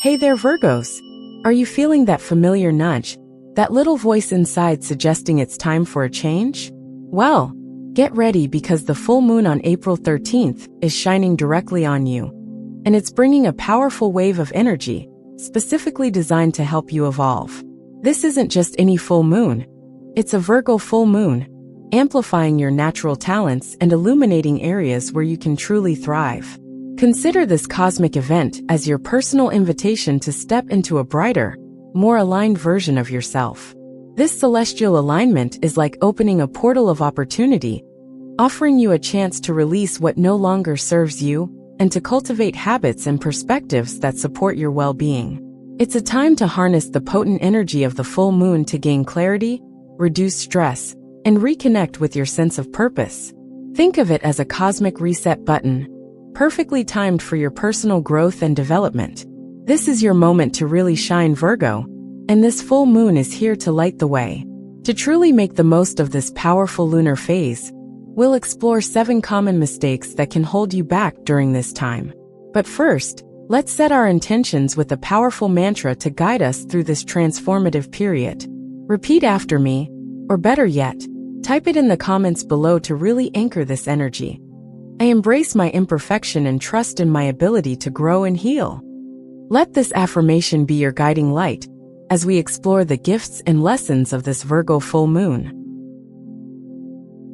Hey there, Virgos! Are you feeling that familiar nudge, that little voice inside suggesting it's time for a change? Well, get ready because the full moon on April 13th is shining directly on you, and it's bringing a powerful wave of energy, specifically designed to help you evolve. This isn't just any full moon, it's a Virgo full moon, amplifying your natural talents and illuminating areas where you can truly thrive. Consider this cosmic event as your personal invitation to step into a brighter, more aligned version of yourself. This celestial alignment is like opening a portal of opportunity, offering you a chance to release what no longer serves you and to cultivate habits and perspectives that support your well-being. It's a time to harness the potent energy of the full moon to gain clarity, reduce stress, and reconnect with your sense of purpose. Think of it as a cosmic reset button, perfectly timed for your personal growth and development. This is your moment to really shine, Virgo, and this full moon is here to light the way. To truly make the most of this powerful lunar phase, we'll explore 7 common mistakes that can hold you back during this time. But first, let's set our intentions with a powerful mantra to guide us through this transformative period. Repeat after me, or better yet, type it in the comments below to really anchor this energy. I embrace my imperfection and trust in my ability to grow and heal. Let this affirmation be your guiding light as we explore the gifts and lessons of this Virgo full moon.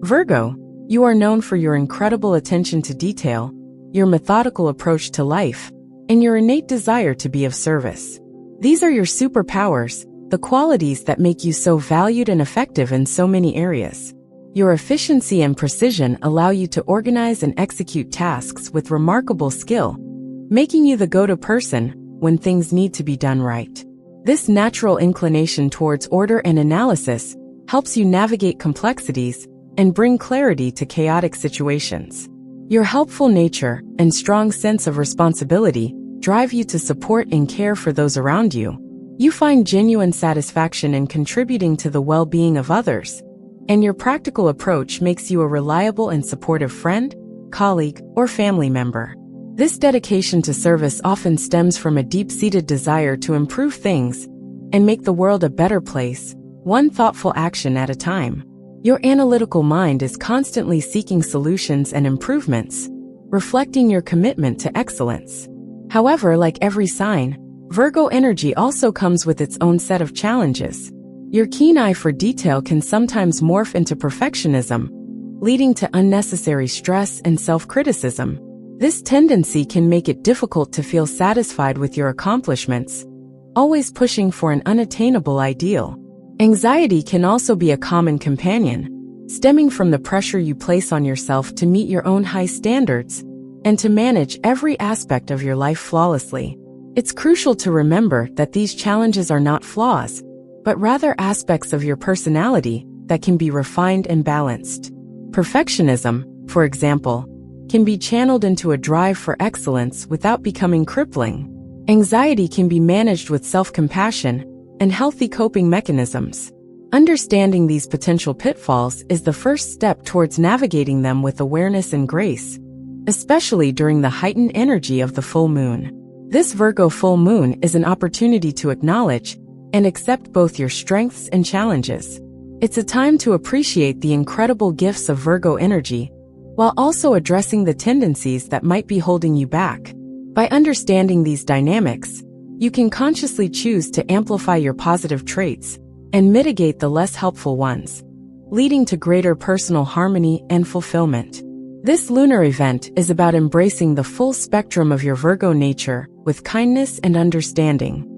Virgo, you are known for your incredible attention to detail, your methodical approach to life, and your innate desire to be of service. These are your superpowers, the qualities that make you so valued and effective in so many areas. Your efficiency and precision allow you to organize and execute tasks with remarkable skill, making you the go-to person when things need to be done right. This natural inclination towards order and analysis helps you navigate complexities and bring clarity to chaotic situations. Your helpful nature and strong sense of responsibility drive you to support and care for those around you. You find genuine satisfaction in contributing to the well-being of others, and your practical approach makes you a reliable and supportive friend, colleague, or family member. This dedication to service often stems from a deep-seated desire to improve things and make the world a better place, one thoughtful action at a time. Your analytical mind is constantly seeking solutions and improvements, reflecting your commitment to excellence. However, like every sign, Virgo energy also comes with its own set of challenges. Your keen eye for detail can sometimes morph into perfectionism, leading to unnecessary stress and self-criticism. This tendency can make it difficult to feel satisfied with your accomplishments, always pushing for an unattainable ideal. Anxiety can also be a common companion, stemming from the pressure you place on yourself to meet your own high standards and to manage every aspect of your life flawlessly. It's crucial to remember that these challenges are not flaws, but rather aspects of your personality that can be refined and balanced. Perfectionism, for example, can be channeled into a drive for excellence without becoming crippling. Anxiety can be managed with self-compassion and healthy coping mechanisms. Understanding these potential pitfalls is the first step towards navigating them with awareness and grace, especially during the heightened energy of the full moon. This Virgo full moon is an opportunity to acknowledge and accept both your strengths and challenges. It's a time to appreciate the incredible gifts of Virgo energy, while also addressing the tendencies that might be holding you back. By understanding these dynamics, you can consciously choose to amplify your positive traits and mitigate the less helpful ones, leading to greater personal harmony and fulfillment. This lunar event is about embracing the full spectrum of your Virgo nature with kindness and understanding.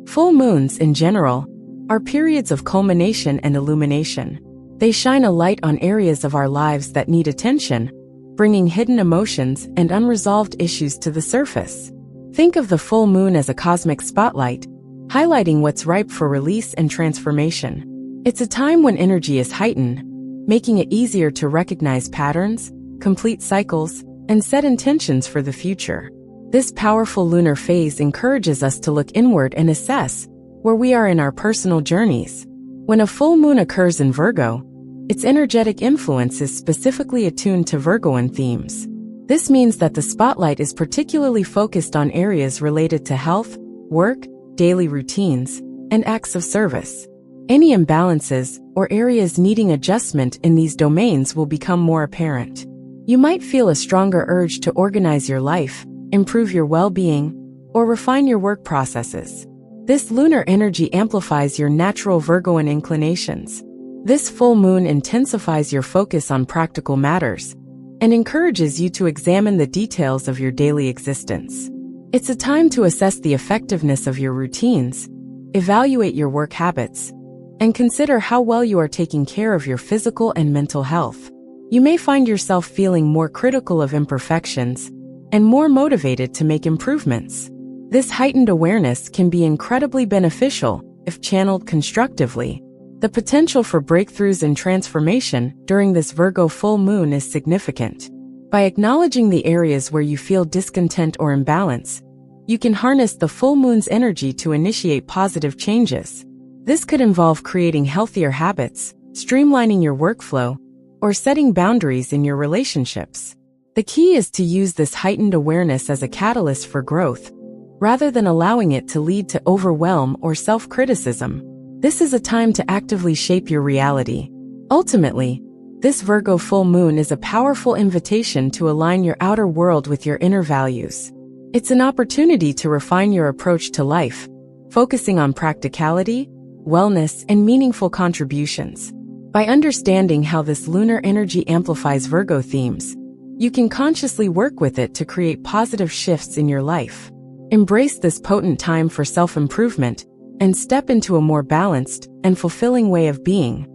Full moons, in general, are periods of culmination and illumination. They shine a light on areas of our lives that need attention, bringing hidden emotions and unresolved issues to the surface. Think of the full moon as a cosmic spotlight, highlighting what's ripe for release and transformation. It's a time when energy is heightened, making it easier to recognize patterns, complete cycles, and set intentions for the future. This powerful lunar phase encourages us to look inward and assess where we are in our personal journeys. When a full moon occurs in Virgo, its energetic influence is specifically attuned to Virgoan themes. This means that the spotlight is particularly focused on areas related to health, work, daily routines, and acts of service. Any imbalances or areas needing adjustment in these domains will become more apparent. You might feel a stronger urge to organize your life, improve your well-being, or refine your work processes. This lunar energy amplifies your natural Virgoan inclinations. This full moon intensifies your focus on practical matters and encourages you to examine the details of your daily existence. It's a time to assess the effectiveness of your routines, evaluate your work habits, and consider how well you are taking care of your physical and mental health. You may find yourself feeling more critical of imperfections and more motivated to make improvements. This heightened awareness can be incredibly beneficial if channeled constructively. The potential for breakthroughs and transformation during this Virgo full moon is significant. By acknowledging the areas where you feel discontent or imbalance, you can harness the full moon's energy to initiate positive changes. This could involve creating healthier habits, streamlining your workflow, or setting boundaries in your relationships. The key is to use this heightened awareness as a catalyst for growth, rather than allowing it to lead to overwhelm or self-criticism. This is a time to actively shape your reality. Ultimately, this Virgo full moon is a powerful invitation to align your outer world with your inner values. It's an opportunity to refine your approach to life, focusing on practicality, wellness, and meaningful contributions. By understanding how this lunar energy amplifies Virgo themes, you can consciously work with it to create positive shifts in your life. Embrace this potent time for self-improvement and step into a more balanced and fulfilling way of being.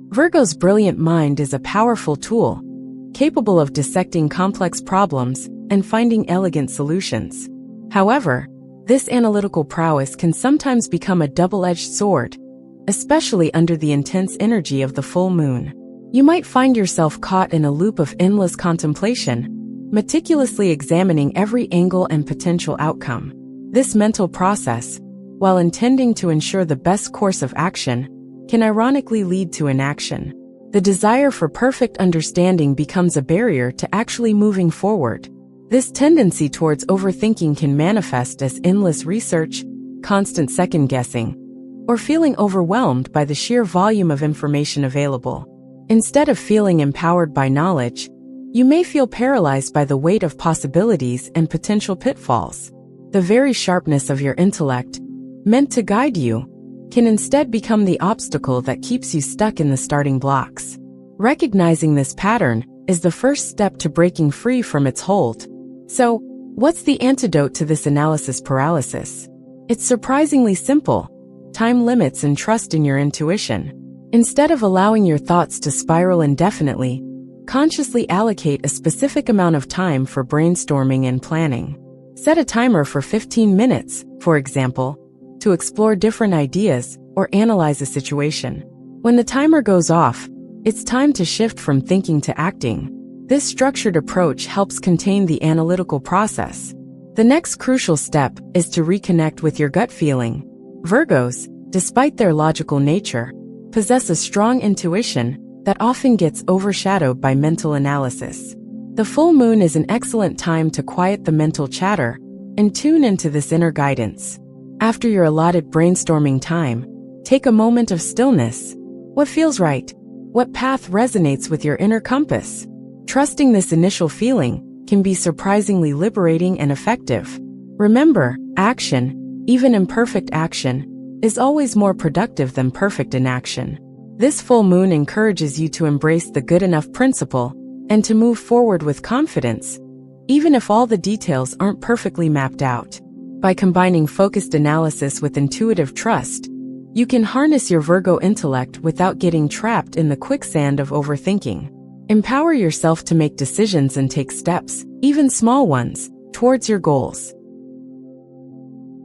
Virgo's brilliant mind is a powerful tool, capable of dissecting complex problems and finding elegant solutions. However, this analytical prowess can sometimes become a double-edged sword, especially under the intense energy of the full moon. You might find yourself caught in a loop of endless contemplation, meticulously examining every angle and potential outcome. This mental process, while intending to ensure the best course of action, can ironically lead to inaction. The desire for perfect understanding becomes a barrier to actually moving forward. This tendency towards overthinking can manifest as endless research, constant second-guessing, or feeling overwhelmed by the sheer volume of information available. Instead of feeling empowered by knowledge, you may feel paralyzed by the weight of possibilities and potential pitfalls. The very sharpness of your intellect, meant to guide you, can instead become the obstacle that keeps you stuck in the starting blocks. Recognizing this pattern is the first step to breaking free from its hold. So, what's the antidote to this analysis paralysis? It's surprisingly simple: time limits and trust in your intuition. Instead of allowing your thoughts to spiral indefinitely, consciously allocate a specific amount of time for brainstorming and planning. Set a timer for 15 minutes, for example, to explore different ideas or analyze a situation. When the timer goes off, it's time to shift from thinking to acting. This structured approach helps contain the analytical process. The next crucial step is to reconnect with your gut feeling. Virgos, despite their logical nature, possess a strong intuition that often gets overshadowed by mental analysis. The full moon is an excellent time to quiet the mental chatter and tune into this inner guidance. After your allotted brainstorming time, take a moment of stillness. What feels right? What path resonates with your inner compass? Trusting this initial feeling can be surprisingly liberating and effective. Remember, action, even imperfect action, is always more productive than perfect inaction. This full moon encourages you to embrace the good enough principle and to move forward with confidence, even if all the details aren't perfectly mapped out. By combining focused analysis with intuitive trust, you can harness your Virgo intellect without getting trapped in the quicksand of overthinking. Empower yourself to make decisions and take steps, even small ones, towards your goals.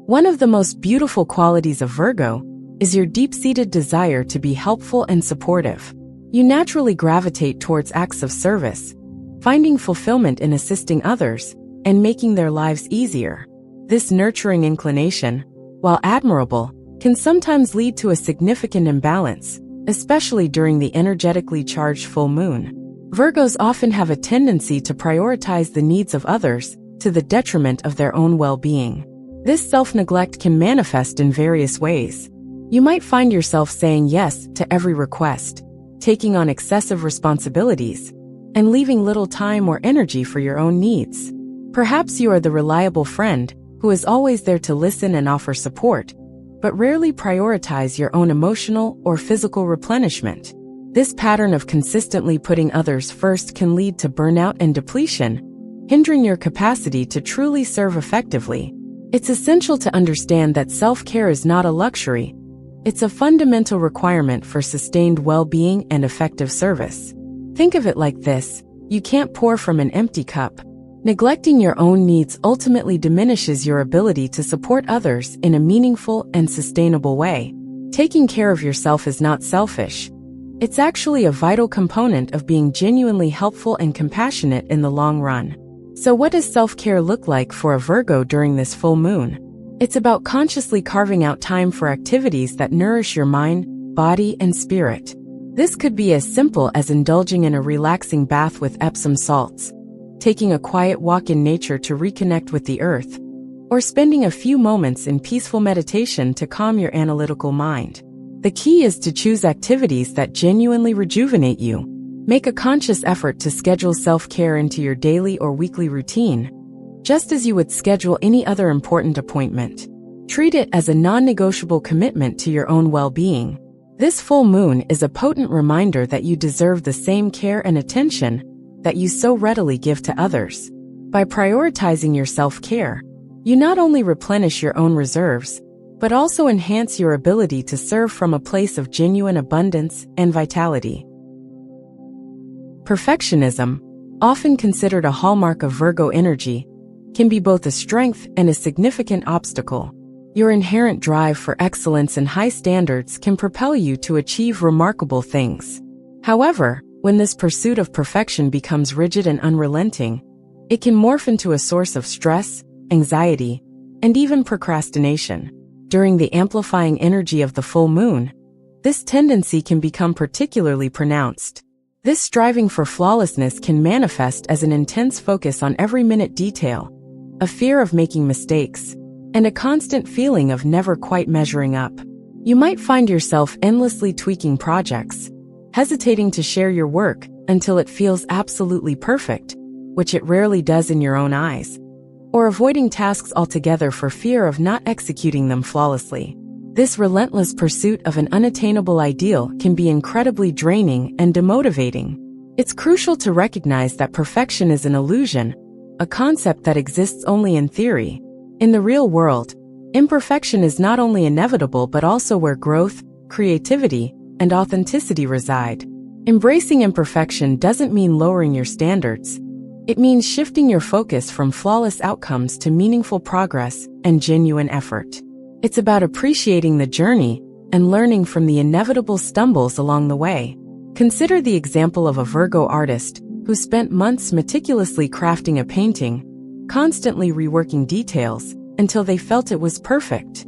One of the most beautiful qualities of Virgo is your deep-seated desire to be helpful and supportive. You naturally gravitate towards acts of service, finding fulfillment in assisting others and making their lives easier. This nurturing inclination, while admirable, can sometimes lead to a significant imbalance, especially during the energetically charged full moon. Virgos often have a tendency to prioritize the needs of others to the detriment of their own well-being. This self-neglect can manifest in various ways. You might find yourself saying yes to every request, taking on excessive responsibilities, and leaving little time or energy for your own needs. Perhaps you are the reliable friend who is always there to listen and offer support, but rarely prioritize your own emotional or physical replenishment. This pattern of consistently putting others first can lead to burnout and depletion, hindering your capacity to truly serve effectively. It's essential to understand that self-care is not a luxury. It's a fundamental requirement for sustained well-being and effective service. Think of it like this: you can't pour from an empty cup. Neglecting your own needs ultimately diminishes your ability to support others in a meaningful and sustainable way. Taking care of yourself is not selfish. It's actually a vital component of being genuinely helpful and compassionate in the long run. So what does self-care look like for a Virgo during this full moon? It's about consciously carving out time for activities that nourish your mind, body, and spirit. This could be as simple as indulging in a relaxing bath with Epsom salts, taking a quiet walk in nature to reconnect with the earth, or spending a few moments in peaceful meditation to calm your analytical mind. The key is to choose activities that genuinely rejuvenate you. Make a conscious effort to schedule self-care into your daily or weekly routine, just as you would schedule any other important appointment. Treat it as a non-negotiable commitment to your own well-being. This full moon is a potent reminder that you deserve the same care and attention that you so readily give to others. By prioritizing your self-care, you not only replenish your own reserves, but also enhance your ability to serve from a place of genuine abundance and vitality. Perfectionism, often considered a hallmark of Virgo energy, can be both a strength and a significant obstacle. Your inherent drive for excellence and high standards can propel you to achieve remarkable things. However, when this pursuit of perfection becomes rigid and unrelenting, it can morph into a source of stress, anxiety, and even procrastination. During the amplifying energy of the full moon, this tendency can become particularly pronounced. This striving for flawlessness can manifest as an intense focus on every minute detail, a fear of making mistakes, and a constant feeling of never quite measuring up. You might find yourself endlessly tweaking projects, hesitating to share your work until it feels absolutely perfect, which it rarely does in your own eyes, or avoiding tasks altogether for fear of not executing them flawlessly. This relentless pursuit of an unattainable ideal can be incredibly draining and demotivating. It's crucial to recognize that perfection is an illusion, a concept that exists only in theory. In the real world, imperfection is not only inevitable but also where growth, creativity, and authenticity reside. Embracing imperfection doesn't mean lowering your standards. It means shifting your focus from flawless outcomes to meaningful progress and genuine effort. It's about appreciating the journey and learning from the inevitable stumbles along the way. Consider the example of a Virgo artist who spent months meticulously crafting a painting, constantly reworking details until they felt it was perfect.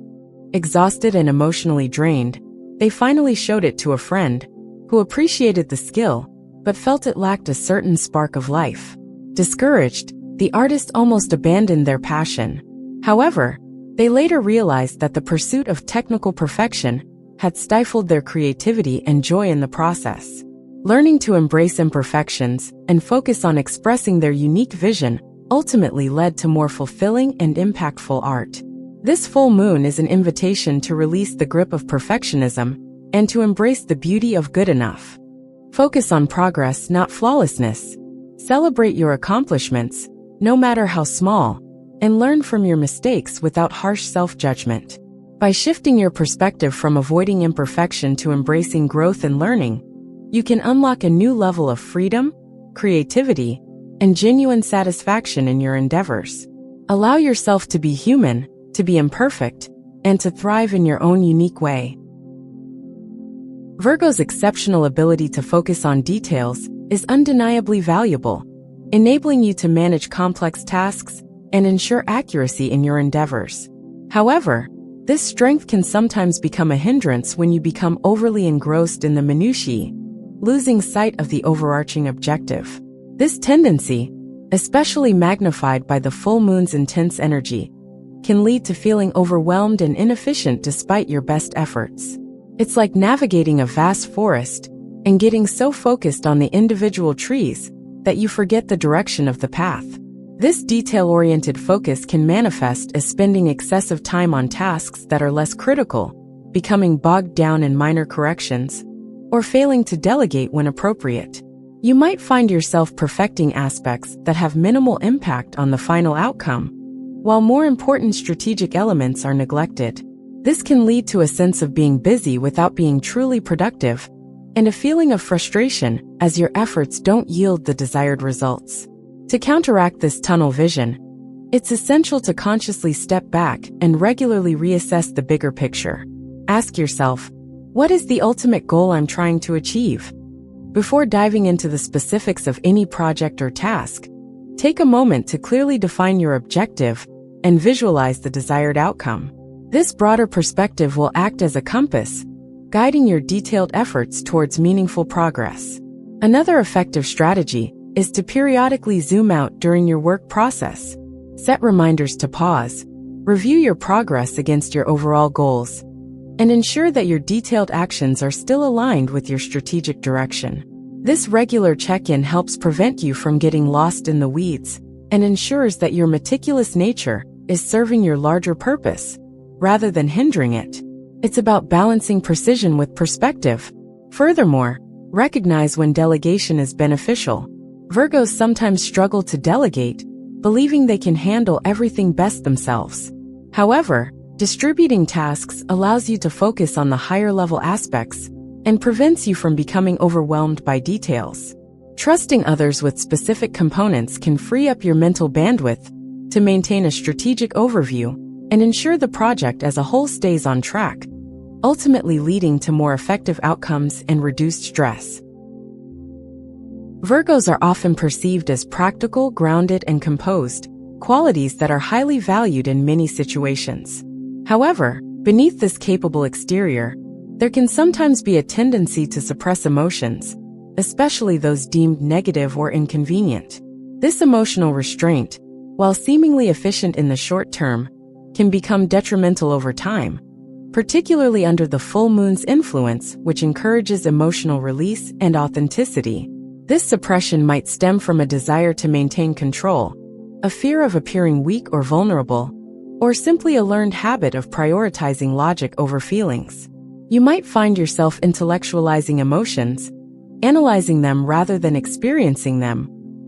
Exhausted and emotionally drained, they finally showed it to a friend who appreciated the skill but felt it lacked a certain spark of life. Discouraged, the artist almost abandoned their passion. However, they later realized that the pursuit of technical perfection had stifled their creativity and joy in the process. Learning to embrace imperfections and focus on expressing their unique vision ultimately led to more fulfilling and impactful art. This full moon is an invitation to release the grip of perfectionism and to embrace the beauty of good enough. Focus on progress, not flawlessness. Celebrate your accomplishments, no matter how small, and learn from your mistakes without harsh self-judgment. By shifting your perspective from avoiding imperfection to embracing growth and learning, you can unlock a new level of freedom, creativity, and genuine satisfaction in your endeavors. Allow yourself to be human, to be imperfect, and to thrive in your own unique way. Virgo's exceptional ability to focus on details is undeniably valuable, enabling you to manage complex tasks and ensure accuracy in your endeavors. However, this strength can sometimes become a hindrance when you become overly engrossed in the minutiae, losing sight of the overarching objective. This tendency, especially magnified by the full moon's intense energy, can lead to feeling overwhelmed and inefficient despite your best efforts. It's like navigating a vast forest and getting so focused on the individual trees that you forget the direction of the path. This detail-oriented focus can manifest as spending excessive time on tasks that are less critical, becoming bogged down in minor corrections, or failing to delegate when appropriate. You might find yourself perfecting aspects that have minimal impact on the final outcome, while more important strategic elements are neglected. This can lead to a sense of being busy without being truly productive, and a feeling of frustration as your efforts don't yield the desired results. To counteract this tunnel vision, it's essential to consciously step back and regularly reassess the bigger picture. Ask yourself, what is the ultimate goal I'm trying to achieve? Before diving into the specifics of any project or task, take a moment to clearly define your objective and visualize the desired outcome. This broader perspective will act as a compass, guiding your detailed efforts towards meaningful progress. Another effective strategy is to periodically zoom out during your work process. Set reminders to pause, review your progress against your overall goals, and ensure that your detailed actions are still aligned with your strategic direction. This regular check-in helps prevent you from getting lost in the weeds and ensures that your meticulous nature is serving your larger purpose, rather than hindering it. It's about balancing precision with perspective. Furthermore, recognize when delegation is beneficial. Virgos sometimes struggle to delegate, believing they can handle everything best themselves. However, distributing tasks allows you to focus on the higher-level aspects and prevents you from becoming overwhelmed by details. Trusting others with specific components can free up your mental bandwidth to maintain a strategic overview and ensure the project as a whole stays on track, ultimately leading to more effective outcomes and reduced stress. Virgos are often perceived as practical, grounded, and composed, qualities that are highly valued in many situations. However, beneath this capable exterior, there can sometimes be a tendency to suppress emotions, especially those deemed negative or inconvenient. This emotional restraint, while seemingly efficient in the short term, can become detrimental over time, particularly under the full moon's influence, which encourages emotional release and authenticity. This suppression might stem from a desire to maintain control, a fear of appearing weak or vulnerable, or simply a learned habit of prioritizing logic over feelings. You might find yourself intellectualizing emotions, analyzing them rather than experiencing them,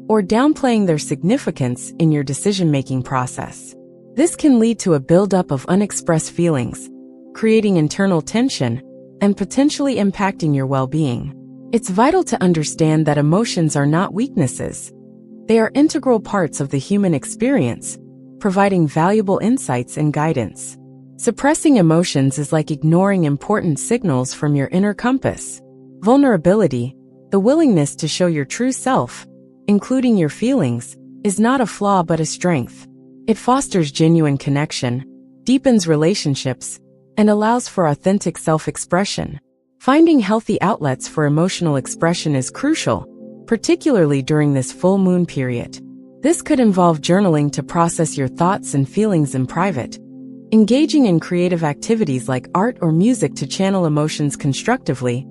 or downplaying their significance in your decision-making process. This can lead to a buildup of unexpressed feelings, creating internal tension and potentially impacting your well-being. It's vital to understand that emotions are not weaknesses. They are integral parts of the human experience, providing valuable insights and guidance. Suppressing emotions is like ignoring important signals from your inner compass. Vulnerability, the willingness to show your true self, including your feelings, is not a flaw but a strength. It fosters genuine connection, deepens relationships, and allows for authentic self-expression. Finding healthy outlets for emotional expression is crucial, particularly during this full moon period. This could involve journaling to process your thoughts and feelings in private, engaging in creative activities like art or music to channel emotions constructively,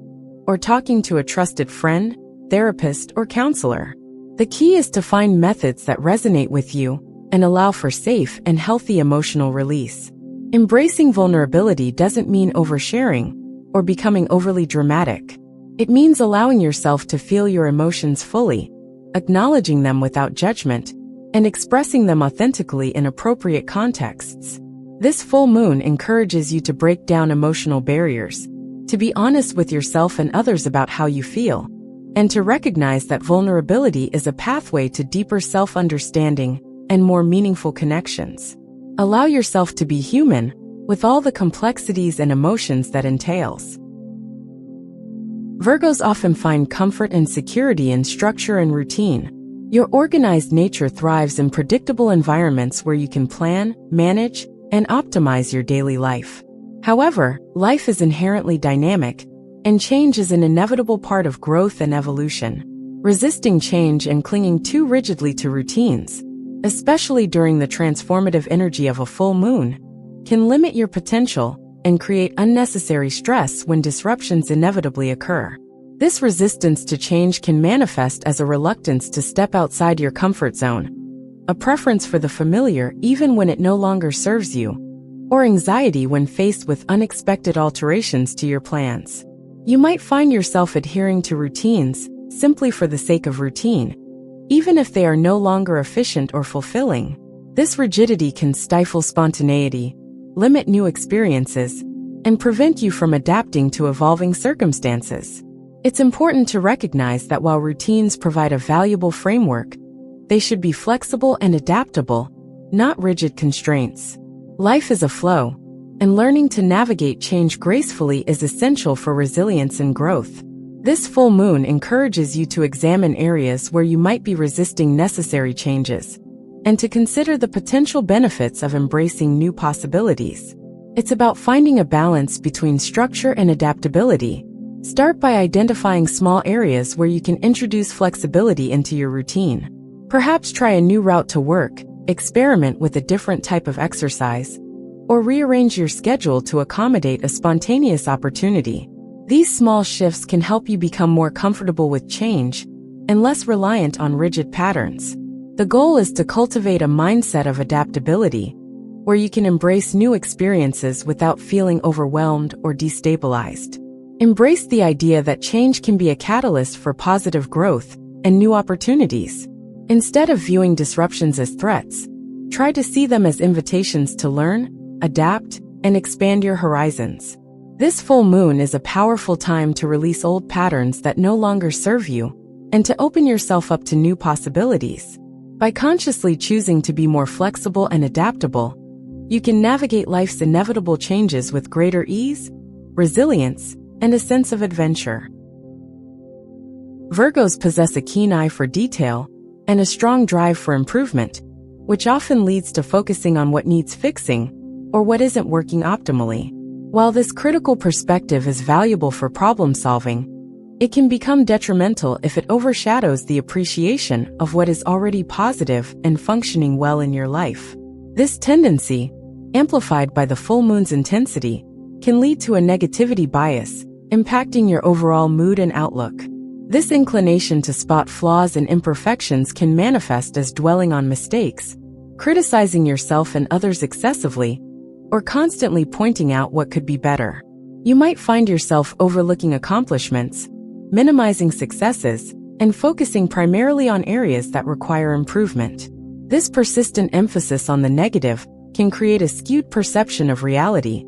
or talking to a trusted friend, therapist, or counselor. The key is to find methods that resonate with you and allow for safe and healthy emotional release. Embracing vulnerability doesn't mean oversharing or becoming overly dramatic. It means allowing yourself to feel your emotions fully, acknowledging them without judgment, and expressing them authentically in appropriate contexts. This full moon encourages you to break down emotional barriers, to be honest with yourself and others about how you feel, and to recognize that vulnerability is a pathway to deeper self-understanding and more meaningful connections. Allow yourself to be human, with all the complexities and emotions that entails. Virgos often find comfort and security in structure and routine. Your organized nature thrives in predictable environments where you can plan, manage, and optimize your daily life. However, life is inherently dynamic, and change is an inevitable part of growth and evolution. Resisting change and clinging too rigidly to routines, especially during the transformative energy of a full moon, can limit your potential and create unnecessary stress when disruptions inevitably occur. This resistance to change can manifest as a reluctance to step outside your comfort zone, a preference for the familiar even when it no longer serves you, or anxiety when faced with unexpected alterations to your plans. You might find yourself adhering to routines simply for the sake of routine, even if they are no longer efficient or fulfilling. This rigidity can stifle spontaneity, limit new experiences, and prevent you from adapting to evolving circumstances. It's important to recognize that while routines provide a valuable framework, they should be flexible and adaptable, not rigid constraints. Life is a flow, and learning to navigate change gracefully is essential for resilience and growth. This full moon encourages you to examine areas where you might be resisting necessary changes, and to consider the potential benefits of embracing new possibilities. It's about finding a balance between structure and adaptability. Start by identifying small areas where you can introduce flexibility into your routine. Perhaps try a new route to work, experiment with a different type of exercise, or rearrange your schedule to accommodate a spontaneous opportunity. These small shifts can help you become more comfortable with change and less reliant on rigid patterns. The goal is to cultivate a mindset of adaptability, where you can embrace new experiences without feeling overwhelmed or destabilized. Embrace the idea that change can be a catalyst for positive growth and new opportunities. Instead of viewing disruptions as threats, try to see them as invitations to learn, adapt, and expand your horizons. This full moon is a powerful time to release old patterns that no longer serve you and to open yourself up to new possibilities. By consciously choosing to be more flexible and adaptable, you can navigate life's inevitable changes with greater ease, resilience, and a sense of adventure. Virgos possess a keen eye for detail and a strong drive for improvement, which often leads to focusing on what needs fixing or what isn't working optimally. While this critical perspective is valuable for problem solving, it can become detrimental if it overshadows the appreciation of what is already positive and functioning well in your life. This tendency, amplified by the full moon's intensity, can lead to a negativity bias, impacting your overall mood and outlook. This inclination to spot flaws and imperfections can manifest as dwelling on mistakes, criticizing yourself and others excessively, or constantly pointing out what could be better. You might find yourself overlooking accomplishments, minimizing successes, and focusing primarily on areas that require improvement. This persistent emphasis on the negative can create a skewed perception of reality,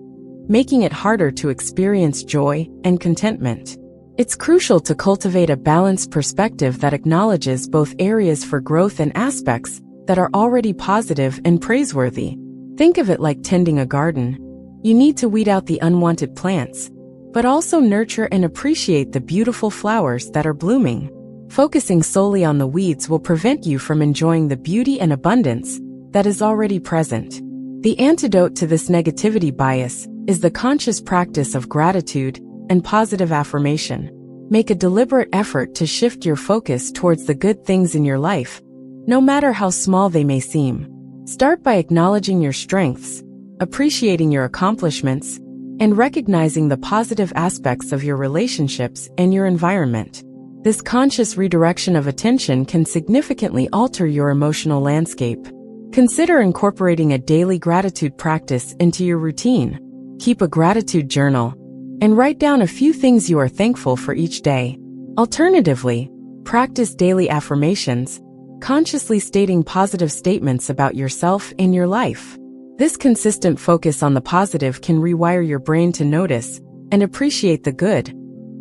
making it harder to experience joy and contentment. It's crucial to cultivate a balanced perspective that acknowledges both areas for growth and aspects that are already positive and praiseworthy. Think of it like tending a garden. You need to weed out the unwanted plants, but also nurture and appreciate the beautiful flowers that are blooming. Focusing solely on the weeds will prevent you from enjoying the beauty and abundance that is already present. The antidote to this negativity bias is the conscious practice of gratitude and positive affirmation. Make a deliberate effort to shift your focus towards the good things in your life, no matter how small they may seem. Start by acknowledging your strengths, appreciating your accomplishments, and recognizing the positive aspects of your relationships and your environment. This conscious redirection of attention can significantly alter your emotional landscape. Consider incorporating a daily gratitude practice into your routine. Keep a gratitude journal and write down a few things you are thankful for each day. Alternatively, practice daily affirmations, consciously stating positive statements about yourself and your life. This consistent focus on the positive can rewire your brain to notice and appreciate the good,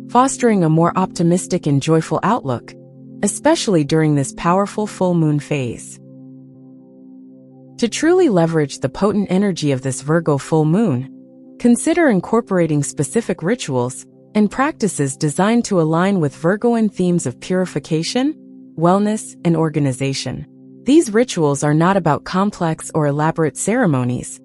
fostering a more optimistic and joyful outlook, especially during this powerful full moon phase. To truly leverage the potent energy of this Virgo full moon, consider incorporating specific rituals and practices designed to align with Virgoan themes of purification, wellness, and organization. These rituals are not about complex or elaborate ceremonies,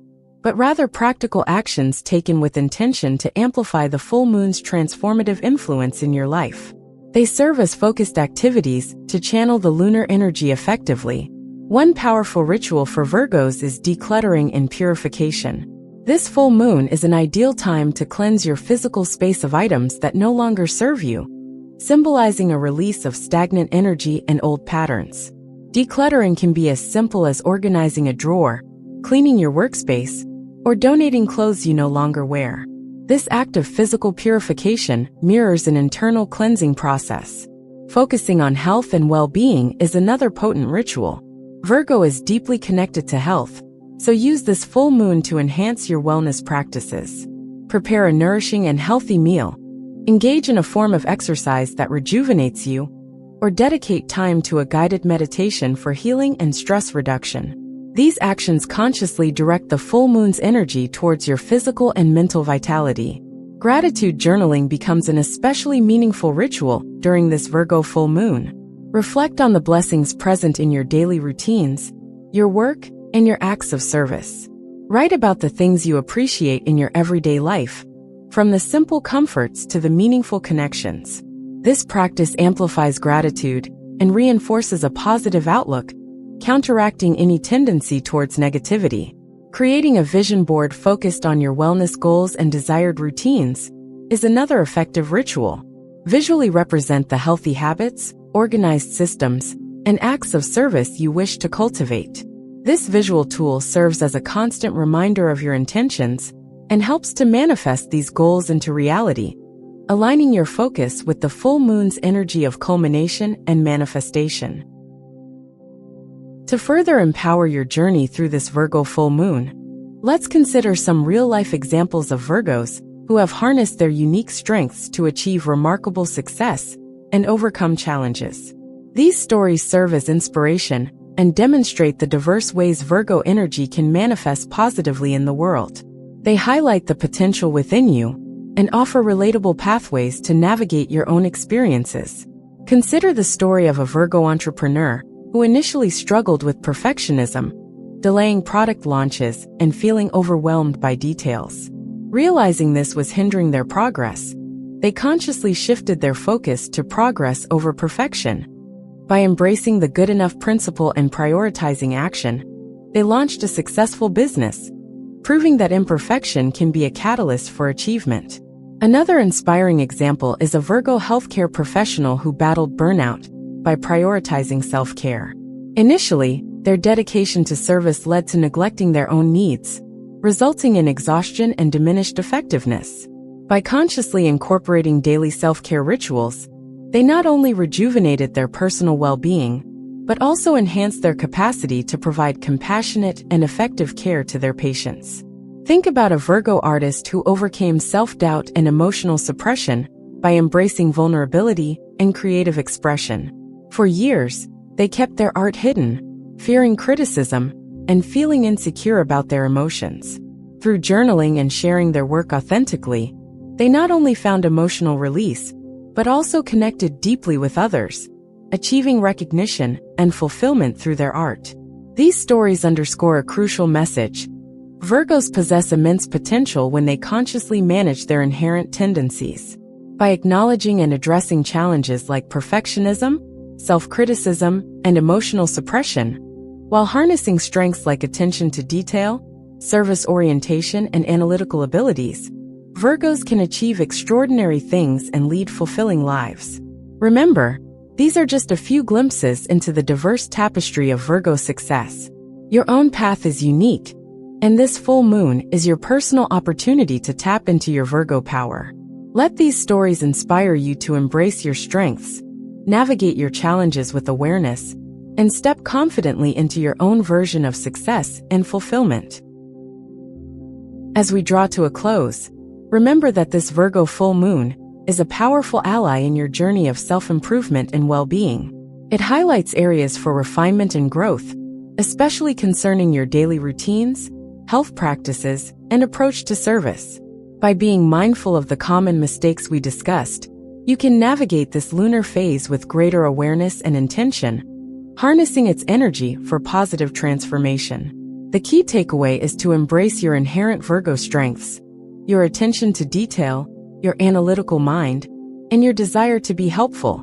but rather practical actions taken with intention to amplify the full moon's transformative influence in your life. They serve as focused activities to channel the lunar energy effectively. One powerful ritual for Virgos is decluttering and purification. This full moon is an ideal time to cleanse your physical space of items that no longer serve you, symbolizing a release of stagnant energy and old patterns. Decluttering can be as simple as organizing a drawer, cleaning your workspace, or donating clothes you no longer wear. This act of physical purification mirrors an internal cleansing process. Focusing on health and well-being is another potent ritual. Virgo is deeply connected to health, so use this full moon to enhance your wellness practices. Prepare a nourishing and healthy meal, engage in a form of exercise that rejuvenates you, or dedicate time to a guided meditation for healing and stress reduction. These actions consciously direct the full moon's energy towards your physical and mental vitality. Gratitude journaling becomes an especially meaningful ritual during this Virgo full moon. Reflect on the blessings present in your daily routines, your work, and your acts of service. Write about the things you appreciate in your everyday life, from the simple comforts to the meaningful connections. This practice amplifies gratitude and reinforces a positive outlook, counteracting any tendency towards negativity. Creating a vision board focused on your wellness goals and desired routines is another effective ritual. Visually represent the healthy habits, organized systems, and acts of service you wish to cultivate. This visual tool serves as a constant reminder of your intentions and helps to manifest these goals into reality, aligning your focus with the full moon's energy of culmination and manifestation. To further empower your journey through this Virgo full moon, let's consider some real-life examples of Virgos who have harnessed their unique strengths to achieve remarkable success and overcome challenges. These stories serve as inspiration and demonstrate the diverse ways Virgo energy can manifest positively in the world. They highlight the potential within you and offer relatable pathways to navigate your own experiences. Consider the story of a Virgo entrepreneur who initially struggled with perfectionism, delaying product launches and feeling overwhelmed by details. Realizing this was hindering their progress, they consciously shifted their focus to progress over perfection. By embracing the good enough principle and prioritizing action, they launched a successful business, proving that imperfection can be a catalyst for achievement. Another inspiring example is a Virgo healthcare professional who battled burnout by prioritizing self-care. Initially, their dedication to service led to neglecting their own needs, resulting in exhaustion and diminished effectiveness. By consciously incorporating daily self-care rituals, they not only rejuvenated their personal well-being, but also enhanced their capacity to provide compassionate and effective care to their patients. Think about a Virgo artist who overcame self-doubt and emotional suppression by embracing vulnerability and creative expression. For years, they kept their art hidden, fearing criticism and feeling insecure about their emotions. Through journaling and sharing their work authentically, they not only found emotional release, but also connected deeply with others, achieving recognition and fulfillment through their art. These stories underscore a crucial message. Virgos possess immense potential when they consciously manage their inherent tendencies. By acknowledging and addressing challenges like perfectionism, self-criticism, and emotional suppression, while harnessing strengths like attention to detail, service orientation, and analytical abilities, Virgos can achieve extraordinary things and lead fulfilling lives. Remember, these are just a few glimpses into the diverse tapestry of Virgo success. Your own path is unique, and this full moon is your personal opportunity to tap into your Virgo power. Let these stories inspire you to embrace your strengths, navigate your challenges with awareness, and step confidently into your own version of success and fulfillment. As we draw to a close, remember that this Virgo full moon is a powerful ally in your journey of self-improvement and well-being. It highlights areas for refinement and growth, especially concerning your daily routines, health practices, and approach to service. By being mindful of the common mistakes we discussed, you can navigate this lunar phase with greater awareness and intention, harnessing its energy for positive transformation. The key takeaway is to embrace your inherent Virgo strengths, your attention to detail, your analytical mind, and your desire to be helpful,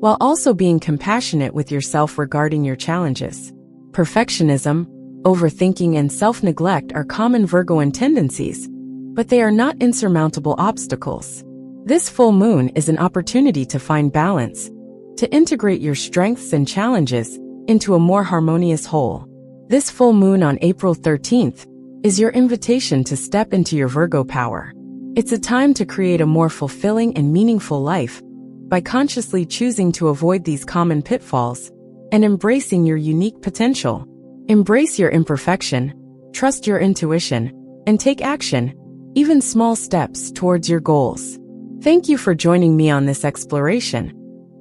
while also being compassionate with yourself regarding your challenges. Perfectionism, overthinking, and self-neglect are common Virgoan tendencies, but they are not insurmountable obstacles. This full moon is an opportunity to find balance, to integrate your strengths and challenges into a more harmonious whole. This full moon on April 13th is your invitation to step into your Virgo power. It's a time to create a more fulfilling and meaningful life by consciously choosing to avoid these common pitfalls and embracing your unique potential. Embrace your imperfection, trust your intuition, and take action, even small steps towards your goals. Thank you for joining me on this exploration,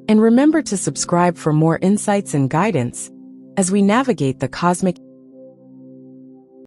and remember to subscribe for more insights and guidance as we navigate the cosmic